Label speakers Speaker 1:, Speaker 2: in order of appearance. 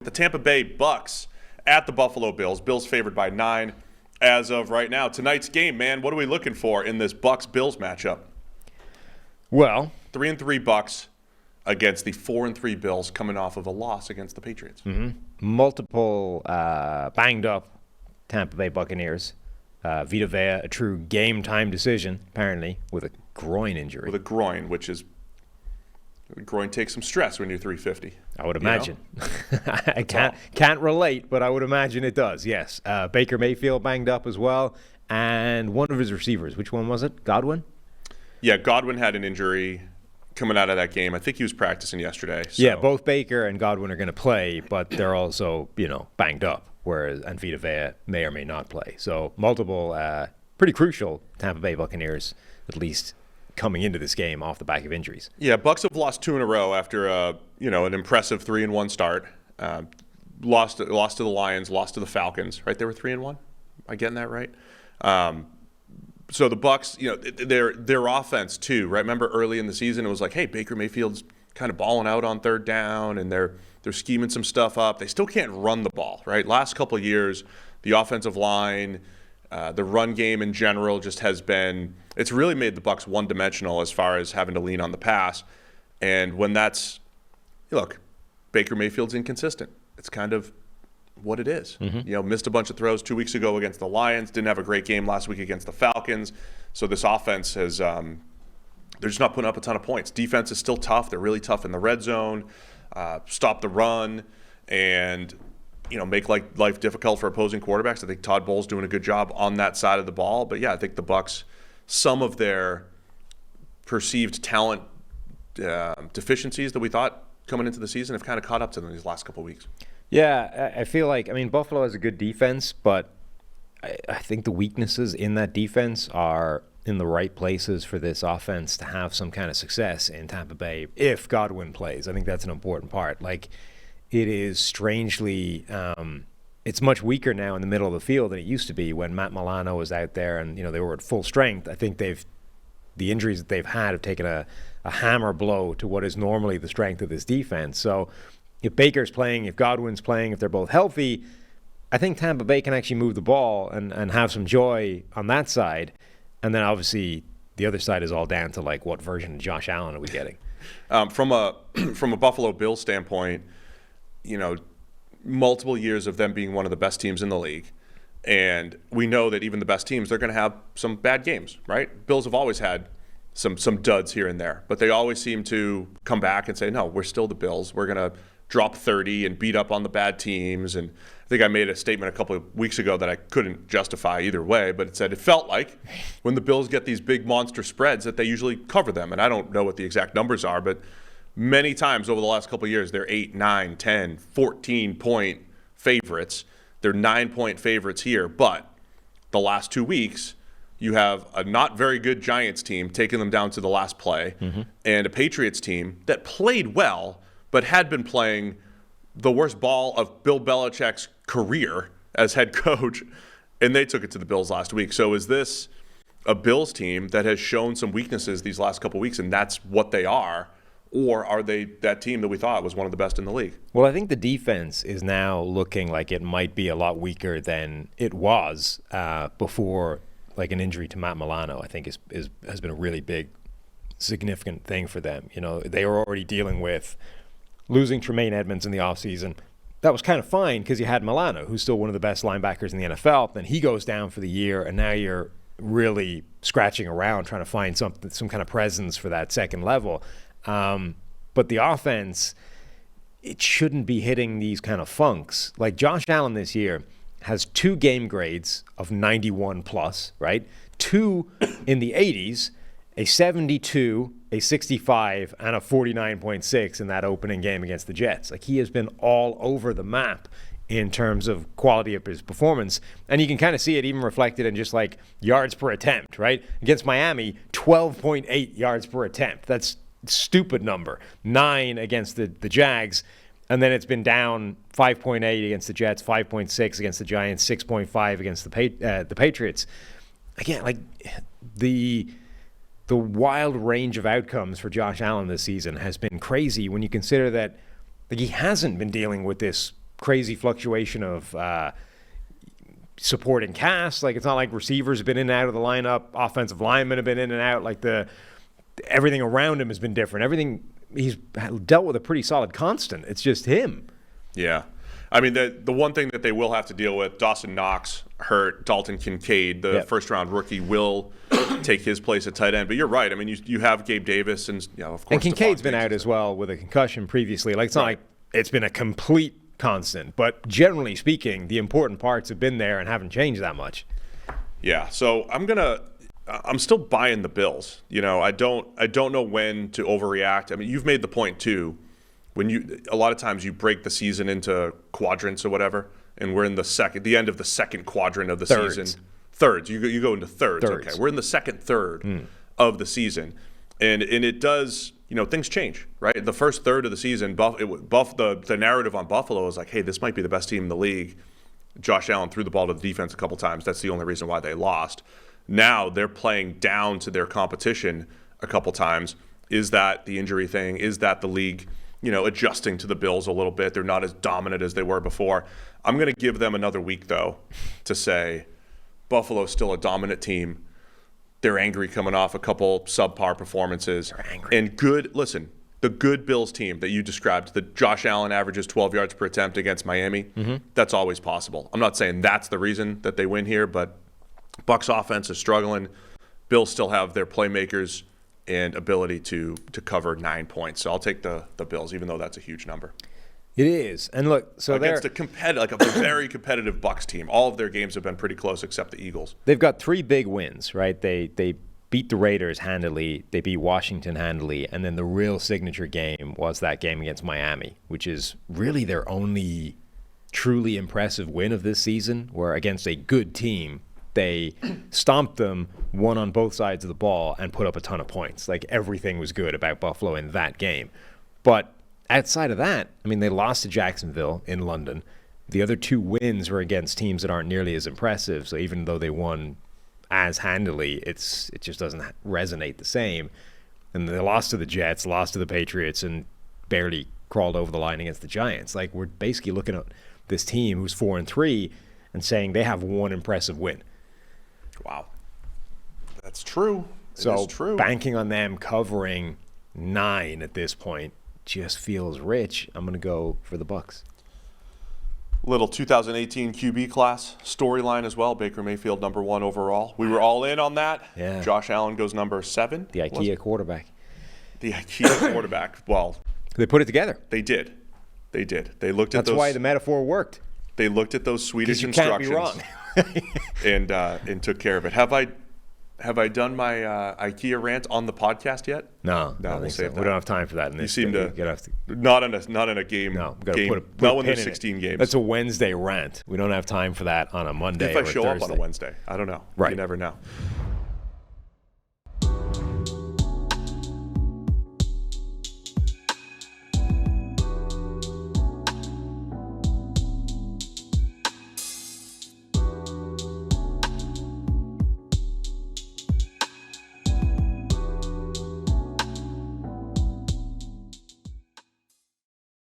Speaker 1: The Tampa Bay Bucks at the Buffalo Bills. Bills favored by 9 as of right now. Tonight's game, man, what are we looking for in this Bucks-Bills matchup?
Speaker 2: Well,
Speaker 1: 3-3 Bucks against the 4-3 Bills coming off of a loss against the Patriots.
Speaker 2: multiple banged up Tampa Bay Buccaneers. Vita Vea, a true game-time decision, apparently, with a groin injury.
Speaker 1: With a groin, which is... The groin takes some stress when you're 350.
Speaker 2: I would imagine. I can't relate, but I would imagine it does, yes. Baker Mayfield banged up as well. And one of his receivers, which one was it? Godwin?
Speaker 1: Yeah, Godwin had an injury coming out of that game. I think he was practicing yesterday. So.
Speaker 2: Yeah, both Baker and Godwin are going to play, but they're also, banged up, and Vita Vea may or may not play. So multiple, pretty crucial Tampa Bay Buccaneers, at least, coming into this game off the back of injuries.
Speaker 1: Yeah, Bucks have lost 2 in a row after an impressive 3-1 start. Lost to the Lions, lost to the Falcons. Right, they were 3-1. Am I getting that right? So the Bucks, their offense too. Right, remember early in the season it was like, hey, Baker Mayfield's kind of balling out on third down, and they're scheming some stuff up. They still can't run the ball. Right, last couple of years, the offensive line. The run game in general just has been – it's really made the Bucs one-dimensional as far as having to lean on the pass. And when that's – look, Baker Mayfield's inconsistent. It's kind of what it is. Missed a bunch of throws 2 weeks ago against the Lions, didn't have a great game last week against the Falcons. So this offense has they're just not putting up a ton of points. Defense is still tough. They're really tough in the red zone, stop the run, and – make life difficult for opposing quarterbacks. I think Todd Bowles doing a good job on that side of the ball. But yeah, I think the Bucs, some of their perceived talent deficiencies that we thought coming into the season have kind of caught up to them these last couple of weeks.
Speaker 2: Yeah, I feel like, Buffalo has a good defense, but I think the weaknesses in that defense are in the right places for this offense to have some kind of success in Tampa Bay if Godwin plays. I think that's an important part. It is strangely, it's much weaker now in the middle of the field than it used to be when Matt Milano was out there and, they were at full strength. I think the injuries that they've had have taken a hammer blow to what is normally the strength of this defense. So if Baker's playing, if Godwin's playing, if they're both healthy, I think Tampa Bay can actually move the ball and have some joy on that side. And then obviously the other side is all down to what version of Josh Allen are we getting?
Speaker 1: From a Buffalo Bills standpoint, multiple years of them being one of the best teams in the league. And we know that even the best teams, they're going to have some bad games, right? Bills have always had some duds here and there, but they always seem to come back and say, no, we're still the Bills. We're going to drop 30 and beat up on the bad teams. And I think I made a statement a couple of weeks ago that I couldn't justify either way, but it said it felt like when the Bills get these big monster spreads that they usually cover them. And I don't know what the exact numbers are, but many times over the last couple of years, they're 8, 9, 10, 14-point favorites. They're 9-point favorites here. But the last 2 weeks, you have a not very good Giants team taking them down to the last play and a Patriots team that played well but had been playing the worst ball of Bill Belichick's career as head coach, and they took it to the Bills last week. So is this a Bills team that has shown some weaknesses these last couple of weeks, and that's what they are? Or are they that team that we thought was one of the best in the league?
Speaker 2: Well, I think the defense is now looking like it might be a lot weaker than it was before, an injury to Matt Milano. I think has been a really big, significant thing for them. They were already dealing with losing Tremaine Edmonds in the offseason. That was kind of fine because you had Milano, who's still one of the best linebackers in the NFL. Then he goes down for the year, and now you're really scratching around trying to find some kind of presence for that second level. But the offense, it shouldn't be hitting these kind of funks. Josh Allen this year has 2 game grades of 91 plus, right? 2 in the 80s, a 72, a 65, and a 49.6 in that opening game against the Jets. He has been all over the map in terms of quality of his performance. And you can kind of see it even reflected in just yards per attempt, right? Against Miami, 12.8 yards per attempt. That's stupid number. 9 against the Jags, and then it's been down 5.8 against the Jets, 5.6 against the Giants, 6.5 against the Patriots. Again, the wild range of outcomes for Josh Allen this season has been crazy when you consider that he hasn't been dealing with this crazy fluctuation of supporting cast. Like, it's not like receivers have been in and out of the lineup, offensive linemen have been in and out. Like, everything around him has been different. Everything, he's dealt with a pretty solid constant. It's just him.
Speaker 1: Yeah. I mean, the one thing that they will have to deal with, Dawson Knox hurt, Dalton Kincaid, the first-round rookie, will take his place at tight end. But you're right. I mean, you have Gabe Davis, and of course.
Speaker 2: And Kincaid's been out as well with a concussion previously. Like, it's not like it's been a complete constant. But generally speaking, the important parts have been there and haven't changed that much. Yeah.
Speaker 1: So I'm still buying the Bills. I don't know when to overreact. I mean, you've made the point too. A lot of times you break the season into quadrants or whatever, and we're in the end of the second quadrant of the season. Thirds. You go into thirds. Okay. We're in the second third of the season, and it does. Things change, right? The first third of the season, the narrative on Buffalo is like, hey, this might be the best team in the league. Josh Allen threw the ball to the defense a couple times. That's the only reason why they lost. Now they're playing down to their competition a couple times. Is that the injury thing? Is that the league, adjusting to the Bills a little bit? They're not as dominant as they were before. I'm going to give them another week, though, to say Buffalo's still a dominant team. They're angry coming off a couple subpar performances.
Speaker 2: They're angry.
Speaker 1: And the good Bills team that you described, the Josh Allen averages 12 yards per attempt against Miami, that's always possible. I'm not saying that's the reason that they win here, but Bucs offense is struggling. Bills still have their playmakers and ability to cover 9 points. So I'll take the Bills, even though that's a huge number.
Speaker 2: It is. And look, so
Speaker 1: against a very competitive Bucs team. All of their games have been pretty close except the Eagles.
Speaker 2: They've got 3 big wins, right? They beat the Raiders handily, they beat Washington handily, and then the real signature game was that game against Miami, which is really their only truly impressive win of this season, where against a good team, they stomped them, won on both sides of the ball, and put up a ton of points. Like, everything was good about Buffalo in that game. But outside of that, I mean, they lost to Jacksonville in London. The other 2 wins were against teams that aren't nearly as impressive. So even though they won as handily, it just doesn't resonate the same. And they lost to the Jets, lost to the Patriots, and barely crawled over the line against the Giants. Like, we're basically looking at this team who's 4-3 and saying they have one impressive win.
Speaker 1: Wow. That's true. It
Speaker 2: is
Speaker 1: true.
Speaker 2: Banking on them covering 9 at this point just feels rich. I'm going to go for the Bucs.
Speaker 1: Little 2018 QB class storyline as well. Baker Mayfield number 1 overall. We were all in on that.
Speaker 2: Yeah.
Speaker 1: Josh Allen goes number 7.
Speaker 2: The IKEA quarterback.
Speaker 1: The IKEA quarterback. Well,
Speaker 2: they put it together.
Speaker 1: They did. They looked at
Speaker 2: That's why the metaphor worked.
Speaker 1: They looked at those Swedish
Speaker 2: instructions.
Speaker 1: instructions. and took care of it. Have I done my IKEA rant on the podcast yet?
Speaker 2: No,
Speaker 1: we'll save that.
Speaker 2: We don't have time for that.
Speaker 1: You seem to not in a game.
Speaker 2: No,
Speaker 1: not when there's 16 games.
Speaker 2: That's a Wednesday rant. We don't have time for that on a Monday.
Speaker 1: If I show
Speaker 2: Thursday.
Speaker 1: up on a Wednesday, I don't know.
Speaker 2: Right,
Speaker 1: you never know.